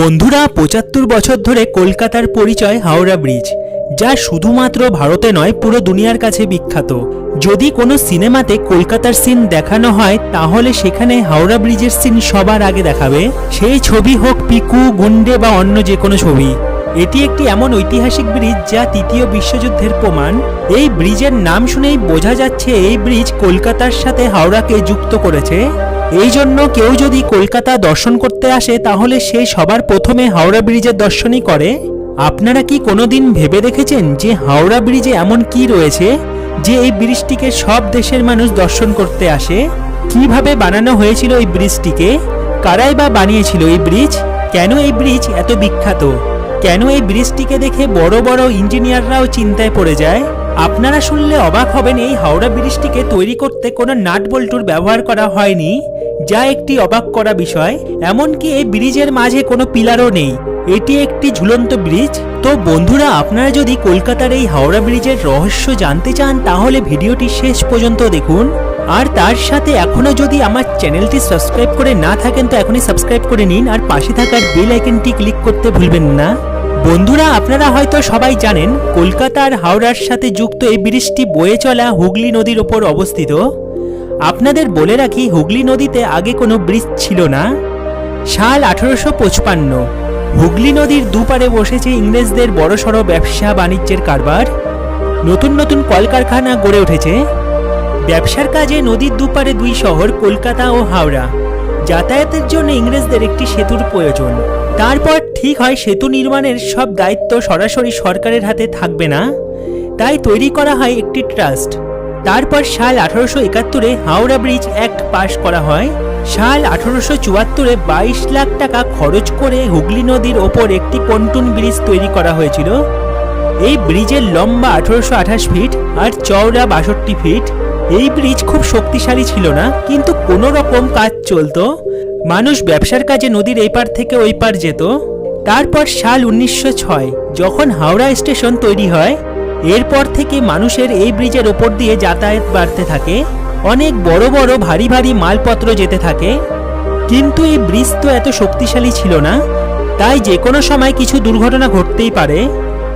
বন্ধুরা ৭৫ বছর ধরে কলকাতার পরিচয় হাওড়া ব্রিজ, যা শুধুমাত্র ভারতে নয় পুরো দুনিয়ার কাছে বিখ্যাত। যদি কোনো সিনেমাতে কলকাতার সিন দেখানো হয় তাহলে সেখানে হাওড়া ব্রিজের সিন সবার আগে দেখাবে, সেই ছবি হোক পিকু, গুন্ডে বা অন্য যে কোনো ছবি। এটি একটি এমন ঐতিহাসিক ব্রিজ যা তৃতীয় বিশ্বযুদ্ধের প্রমাণ। এই ব্রিজের নাম শুনেই বোঝা যাচ্ছে এই ব্রিজ কলকাতার সাথে হাওড়াকে যুক্ত করেছে। এই জন্য কেউ যদি কলকাতা দর্শন করতে আসে তাহলে সে সবার প্রথমে হাওড়া ব্রিজের দর্শনই করে। আপনারা কি কোনোদিন ভেবে দেখেছেন যে হাওড়া ব্রিজে এমন কি রয়েছে যে এই ব্রিজটিকে সব দেশের মানুষ দর্শন করতে আসে? কিভাবে বানানো হয়েছিল এই ব্রিজটিকে, কারাই বা বানিয়েছিল এই ব্রিজ, কেন এই ব্রিজ এত বিখ্যাত, কেন এই ব্রিজটিকে দেখে বড় বড় ইঞ্জিনিয়াররাও চিন্তায় পড়ে যায়? আপনারা শুনলে অবাক হবেন, এই হাওড়া ব্রিজটিকে তৈরি করতে কোনো নাট বল্টুর ব্যবহার করা হয়নি, যা একটি অবাক করা বিষয়। এমনকি এই ব্রিজের মাঝে কোনো পিলারও নেই, এটি একটি ঝুলন্ত ব্রিজ। তো বন্ধুরা, আপনারা যদি কলকাতার এই হাওড়া ব্রিজের রহস্য জানতে চান তাহলে ভিডিওটি শেষ পর্যন্ত দেখুন। আর তার সাথে এখনো যদি আমার চ্যানেলটি সাবস্ক্রাইব করে না থাকেন তো এখনই সাবস্ক্রাইব করে নিন, আর পাশে থাকার বেল আইকনটি ক্লিক করতে ভুলবেন না। বন্ধুরা, আপনারা হয়তো সবাই জানেন কলকাতার হাওড়ার সাথে যুক্ত এই ব্রিজটি বয়ে চলা হুগলি নদীর ওপর অবস্থিত। আপনাদের বলে রাখি, হুগলি নদীতে আগে কোনো ব্রিজ ছিল না। সাল 1855, হুগলি নদীর দুপারে বসেছে ইংরেজদের বড়সড় ব্যবসা বাণিজ্যের কারবার। নতুন নতুন কলকারখানা গড়ে উঠেছে। ব্যবসার কাজে নদীর দুপারে দুই শহর কলকাতা ও হাওড়া। যাতায়াতের জন্য ইংরেজদের একটি সেতুর প্রয়োজন। তারপর ঠিক হয় সেতু নির্মাণের সব দায়িত্ব সরাসরি সরকারের হাতে থাকবে না, তাই তৈরি করা হয় একটি ট্রাস্ট। তারপর সাল 1871-এ হাওড়া ব্রিজ অ্যাক্ট পাশ করা হয়। সাল 1874-এ 22 লাখ টাকা খরচ করে হুগলি নদীর ওপর একটি পন্টুন ব্রিজ তৈরি করা হয়েছিল। এই ব্রিজের লম্বা 1828 ফিট আর চওড়া 62 ফিট। এই ব্রিজ খুব শক্তিশালী ছিল না, কিন্তু কোনো রকম কাজ চলতো। মানুষ ব্যবসার কাজে নদীর এই পার থেকে ওই পার যেত। তারপর সাল 1906, যখন হাওড়া স্টেশন তৈরি হয়, এরপর থেকে মানুষের এই ব্রিজের ওপর দিয়ে যাতায়াত বাড়তে থাকে। অনেক বড় বড় ভারী ভারী মালপত্র যেতে থাকে। কিন্তু এই ব্রিজ তো এত শক্তিশালী ছিল না, তাই যে কোনো সময় কিছু দুর্ঘটনা ঘটতেই পারে।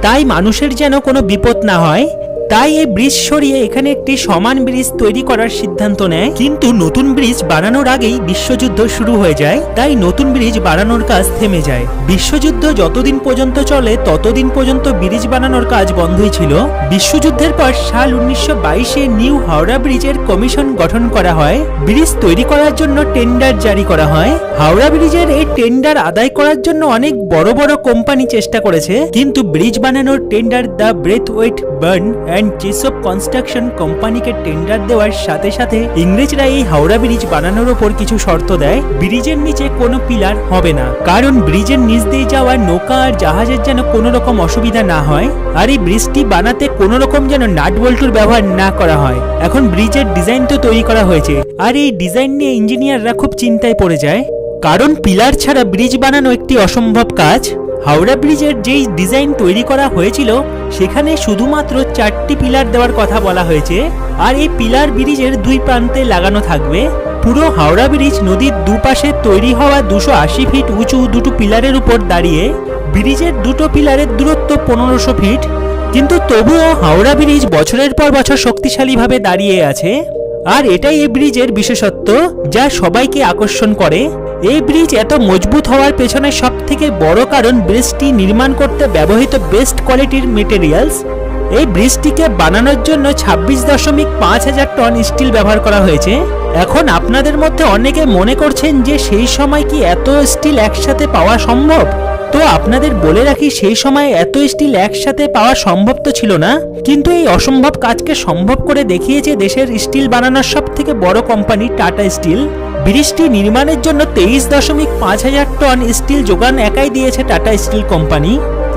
তাই মানুষের যেন কোনো বিপদ না হয়, তাই এই ব্রিজ সরিয়ে এখানে একটি সমান ব্রিজ তৈরি করার সিদ্ধান্ত নেয়। কিন্তু নতুন ব্রিজ বানানোর আগেই বিশ্বযুদ্ধ শুরু হয়ে যায়, তাই নতুন ব্রিজ বানানোর কাজ থেমে যায়। বিশ্বযুদ্ধ যতদিন পর্যন্ত চলে ততদিন পর্যন্ত ব্রিজ বানানোর কাজ বন্ধই ছিল। বিশ্বযুদ্ধের পর সাল 1922-এ নিউ হাওড়া ব্রিজের কমিশন গঠন করা হয়। ব্রিজ তৈরি করার জন্য টেন্ডার জারি করা হয়। হাওড়া ব্রিজের এই টেন্ডার আদায় করার জন্য অনেক বড় বড় কোম্পানি চেষ্টা করেছে, কিন্তু ব্রিজ বানানোর tender the Brathwaite burn and যেসব কনস্ট্রাকশন কোম্পানিকে টেন্ডার দেওয়ার সাথে সাথে ইংরেজরা এই হাওড়া ব্রিজ বানানোর ওপর কিছু শর্ত দেয়। ব্রিজের নিচে কোনো পিলার হবে না, কারণ ব্রিজের নিচ দিয়ে যাওয়া নৌকা আর জাহাজের যেন কোনো রকম অসুবিধা না হয়। আর এই ব্রিজটি বানাতে কোনো রকম যেন নাট বল্টুর ব্যবহার না করা হয়। এখন ব্রিজের ডিজাইন তো তৈরি করা হয়েছে, আর এই ডিজাইন নিয়ে ইঞ্জিনিয়াররা খুব চিন্তায় পড়ে যায়, কারণ পিলার ছাড়া ব্রিজ বানানো একটি অসম্ভব কাজ। হাওড়া ব্রিজের যেই ডিজাইন তৈরি করা হয়েছিল সেখানে শুধুমাত্র 4টি পিলার দেওয়ার কথা বলা হয়েছে, আর এই পিলার ব্রিজের দুই প্রান্তে লাগানো থাকবে। পুরো হাওড়া ব্রিজ নদীর দুপাশে তৈরি হওয়া 280 ফিট উঁচু দুটো পিলারের উপর দাঁড়িয়ে। ব্রিজের দুটো পিলারের দূরত্ব 1500 ফিট, কিন্তু তবুও হাওড়া ব্রিজ বছরের পর বছর শক্তিশালীভাবে দাঁড়িয়ে আছে। আর এটাই এই ব্রিজের বিশেষত্ব, যা সবাইকে আকর্ষণ করে। এই ব্রিজ এত মজবুত হওয়ার পেছনে সব থেকে বড় কারণ ব্রিজটি নির্মাণ করতে ব্যবহৃত বেস্ট কোয়ালিটির মেটেরিয়ালস। এই ব্রিজটিকে বানানোর জন্য 26.5 হাজার টন স্টিল ব্যবহার করা হয়েছে। এখন আপনাদের মধ্যে অনেকে মনে করছেন যে সেই সময় কি এত স্টিল একসাথে পাওয়া সম্ভব? তো আপনাদের বলে রাখি, সেই সময় এত স্টিল একসাথে পাওয়া সম্ভব তো ছিল না, কিন্তু এই অসম্ভব কাজকে সম্ভব করে দেখিয়েছে দেশের স্টিল বানানোর সব থেকে বড় কোম্পানি টাটা স্টিল। ব্রিজটি নির্মাণের জন্য 23.5 হাজার টন স্টিল যোগান একাই দিয়েছে টাটা স্টিল কোম্পানি।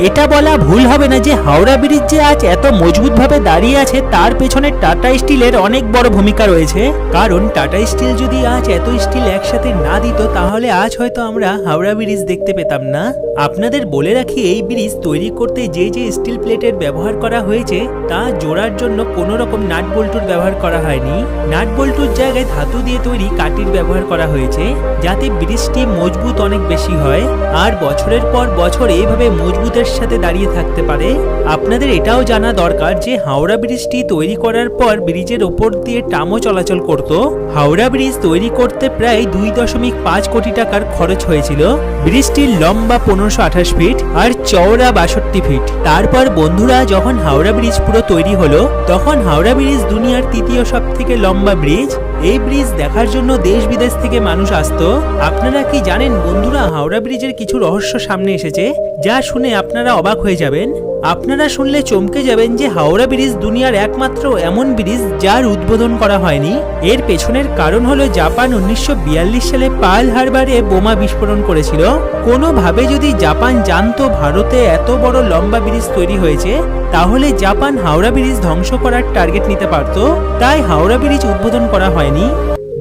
এটা বলা ভুল হবে না যে হাওড়া ব্রিজ যে আজ এত মজবুতভাবে দাঁড়িয়ে আছে তার পেছনে টাটা স্টিলের অনেক বড় ভূমিকা রয়েছে। কারণ টাটা স্টিল যদি আজ এত স্টিল একসাথে না দিত তাহলে আজ হয়তো আমরা হাওড়া ব্রিজ দেখতে পেতাম না। আপনাদের বলে রাখি, এই ব্রিজ তৈরি করতে যে যে স্টিল প্লেটের ব্যবহার করা হয়েছে তা জোড়ার জন্য কোনো রকম নাট বল্টুর ব্যবহার করা হয়নি। নাট বল্টুর জায়গায় ধাতু দিয়ে তৈরি কাঠির ব্যবহার করা হয়েছে, যাতে ব্রিজটি মজবুত অনেক বেশি হয় আর বছরের পর বছর এইভাবে মজবুতের সাথে দাঁড়িয়ে থাকতে পারে। আপনাদের এটাও জানা দরকার যে হাওড়া ব্রিজটি তৈরি করার পর ব্রিজের ওপর দিয়ে ট্রামও চলাচল করত। হাওড়া ব্রিজ তৈরি করতে প্রায় 2.5 কোটি টাকার খরচ হয়েছিল। ব্রিজটির লম্বা 1528 ফিট আর চওড়া 62 ফিট। তারপর বন্ধুরা, যখন হাওড়া ব্রিজ পুরো তৈরি হলো তখন হাওড়া ব্রিজ দুনিয়ার তৃতীয় সব থেকে লম্বা ব্রিজ। এই ব্রিজ দেখার জন্য দেশ বিদেশ থেকে মানুষ আসতো। আপনারা কি জানেন বন্ধুরা, হাওড়া ব্রিজের কিছু রহস্য সামনে এসেছে যা শুনে আপনারা অবাক হয়ে যাবেন। আপনারা শুনলে চমকে যাবেন যে হাওড়া ব্রিজ দুনিয়ার একমাত্র এমন ব্রিজ যার উদ্বোধন করা হয়নি। এর পেছনের কারণ হলো জাপান 1942 সালে পার্ল হারবারে বোমা বিস্ফোরণ করেছিল। কোনোভাবে যদি জাপান জানতো ভারতে এত বড় লম্বা ব্রিজ তৈরি হয়েছে, তাহলে জাপান হাওড়া ব্রিজ ধ্বংস করার টার্গেট নিতে পারত। তাই হাওড়া ব্রিজ উদ্বোধন করা হয়নি।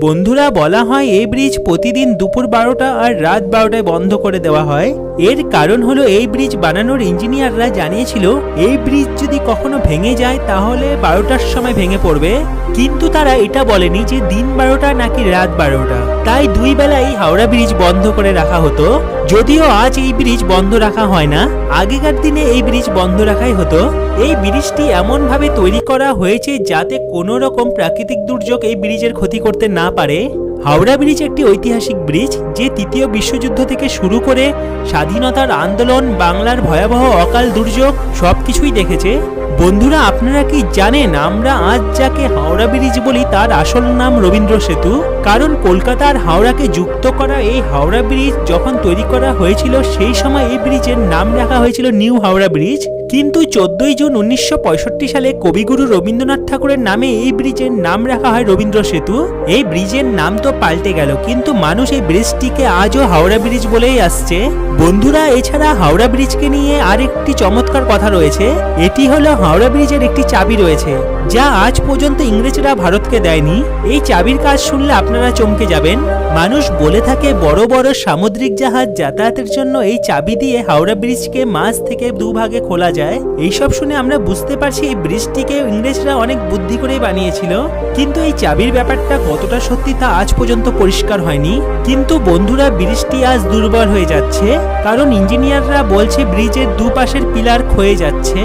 বন্ধুরা, বলা হয় এই ব্রিজ প্রতিদিন দুপুর 12টা আর রাত 12টায় বন্ধ করে দেওয়া হয়। এর কারণ হলো এই ব্রিজ বানানোর ইঞ্জিনিয়াররা জানিয়েছিল এই ব্রিজ যদি কখনো ভেঙে যায় তাহলে 12টার সময় ভেঙে পড়বে, কিন্তু তারা এটা বলেনি যে দিন 12টা নাকি রাত 12টা। তাই দুই বেলাই হাওড়া ব্রিজ বন্ধ করে রাখা হতো। যদিও আজ এই ব্রিজ বন্ধ রাখা হয় না, আগেকার দিনে এই ব্রিজ বন্ধ রাখাই হতো। এই ব্রিজটি এমন ভাবে তৈরি করা হয়েছে যাতে কোনো রকম প্রাকৃতিক দুর্যোগ এই ব্রিজের ক্ষতি করতে না পারে। হাওড়া ব্রিজ একটি ঐতিহাসিক ব্রিজ যে তৃতীয় বিশ্বযুদ্ধ থেকে শুরু করে স্বাধীনতার আন্দোলন, বাংলার ভয়াবহ অকাল দুর্যোগ সবকিছুই দেখেছে। বন্ধুরা, আপনারা কি জানেন আমরা আজ যাকে হাওড়া ব্রিজ বলি তার আসল নাম রবীন্দ্র সেতু? কারণ কলকাতার হাওড়াকে যুক্ত করা এই হাওড়া ব্রিজ যখন তৈরি করা হয়েছিল সেই সময় এই ব্রিজের নাম রাখা হয়েছিল নিউ হাওড়া ব্রিজ। কিন্তু 14 জুন 1965 সালে কবিগুরু রবীন্দ্রনাথ ঠাকুরের নামে এই ব্রিজের নাম রাখা হয় রবীন্দ্র সেতু। এই ব্রিজের নাম তো পাল্টে গেল, কিন্তু মানুষ এই ব্রিজটিকে আজও হাওড়া ব্রিজ বলেই আসছে। বন্ধুরা, এছাড়া হাওড়া ব্রিজকে নিয়ে আরেকটি চমৎকার কথা রয়েছে। এটি হলো হাওড়া ব্রিজের একটি চাবি রয়েছে যা আজ পর্যন্ত ইংরেজরা ভারতকে দেয়নি। এই চাবির কাজ শুনলে আপনারা চমকে যাবেন। মানুষ বলে থাকে বড় বড় সামুদ্রিক জাহাজ যাতায়াতের জন্য এই চাবি দিয়ে হাওড়া ব্রিজকে মাঝ থেকে দুভাগে খোলা যায়। এইসব শুনে আমরা বুঝতে পারছি এই ব্রিজটিকে ইংরেজরা অনেক বুদ্ধি করে বানিয়েছিল। কিন্তু এই চাবির ব্যাপারটা কতটা সত্যি তা আজ পর্যন্ত পরিষ্কার হয়নি। কিন্তু বন্ধুরা, ব্রিজটি আজ দুর্বল হয়ে যাচ্ছে, কারণ ইঞ্জিনিয়াররা বলছে ব্রিজের দুপাশের পিলার ক্ষয়ে যাচ্ছে।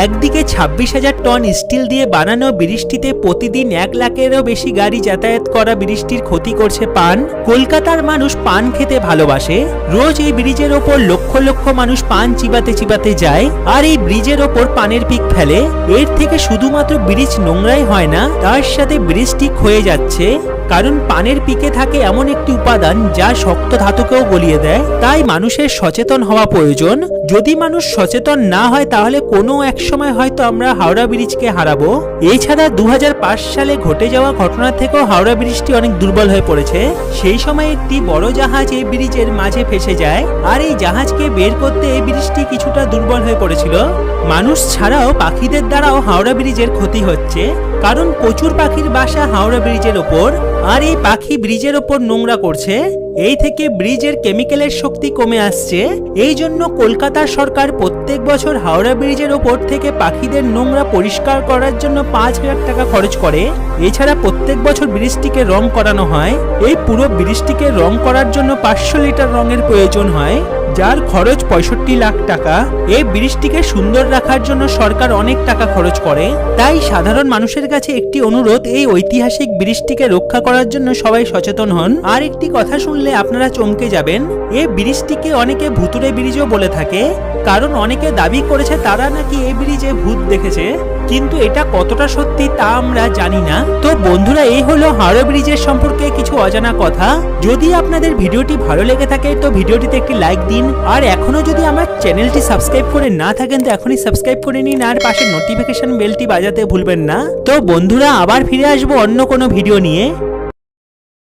একদিকে 26,000 টন স্টিল দিয়ে বানানো ব্রিজটিতে প্রতিদিন 1 লাখেরও বেশি গাড়ি যাতায়াত করা ব্রিজটির ক্ষতি করছে পান। কলকাতার মানুষ পান খেতে ভালোবাসে। রোজ এই ব্রিজের ওপর লক্ষ লক্ষ মানুষ পান চিবাতে চিবাতে যায় আর এই ব্রিজের ওপর পানের পিক ফেলে। এর থেকে শুধুমাত্র ব্রিজ নোংরাই হয় না, তার সাথে ব্রিজটি ক্ষয়ে যাচ্ছে। কারণ পানের পিকে থাকে এমন একটি উপাদান যা শক্ত ধাতুকেও গলিয়ে দেয়। তাই মানুষের সচেতন হওয়া প্রয়োজন। যদি মানুষ সচেতন না হয় তাহলে কোনো এক সময় হয়তো আমরা হাওড়া ব্রিজকে হারাবো। এছাড়া 2005 সালে ঘটে যাওয়া ঘটনা থেকেও হাওড়া ব্রিজটি অনেক দুর্বল হয়ে পড়েছে। সেই সময় একটি বড় জাহাজ এই ব্রিজের মাঝে ফেসে যায় আর এই জাহাজকে বের করতে এই ব্রিজটি কিছুটা দুর্বল হয়ে পড়েছিল। মানুষ ছাড়াও পাখিদের দ্বারাও হাওড়া ব্রিজের ক্ষতি হচ্ছে, কারণ প্রচুর পাখির বাসা হাওড়া ব্রিজের ওপর আর এই পাখি ব্রিজের ওপর নোংরা করছে। এই থেকে ব্রিজের কেমিক্যালের শক্তি কমে আসছে। এই জন্য কলকাতার সরকার প্রত্যেক বছর হাওড়া ব্রিজের ওপর থেকে পাখিদের নোংরা পরিষ্কার করার জন্য 5,000 টাকা খরচ করে। এছাড়া প্রত্যেক বছর ব্রিজটিকে রং করানো হয়। এই পুরো ব্রিজটিকে রং করার জন্য 500 লিটার রঙের প্রয়োজন হয়, যার খরচ 65 লাখ টাকা। এই ব্রিজটিকে সুন্দর রাখার জন্য সরকার অনেক টাকা খরচ করে। তাই সাধারণ মানুষের কাছে একটি অনুরোধ, এই ঐতিহাসিক ব্রিজটিকে রক্ষা করার জন্য সবাই সচেতন হন। আর একটি কথা শুনলে আপনারা চমকে যাবেন, এই ব্রিজটিকে অনেকে ভুতুড়ে ব্রিজও বলে থাকে, কারণ অনেকে দাবি করেছে তারা নাকি এই ব্রিজে ভূত দেখেছে, কিন্তু এটা কতটা সত্যি তা আমরা জানি না। তো বন্ধুরা, এই হলো হাওড়া ব্রিজের সম্পর্কে কিছু অজানা কথা। যদি আপনাদের ভিডিওটি ভালো লেগে থাকে তো ভিডিওটিতে একটি লাইক দিন, আর এখনো যদি আমার চ্যানেলটি সাবস্ক্রাইব করে না থাকেন তো এখনই সাবস্ক্রাইব করে নিন আর পাশে নোটিফিকেশন বেলটি বাজাতে ভুলবেন না। তো বন্ধুরা, আবার ফিরে আসবো অন্য কোনো ভিডিও নিয়ে।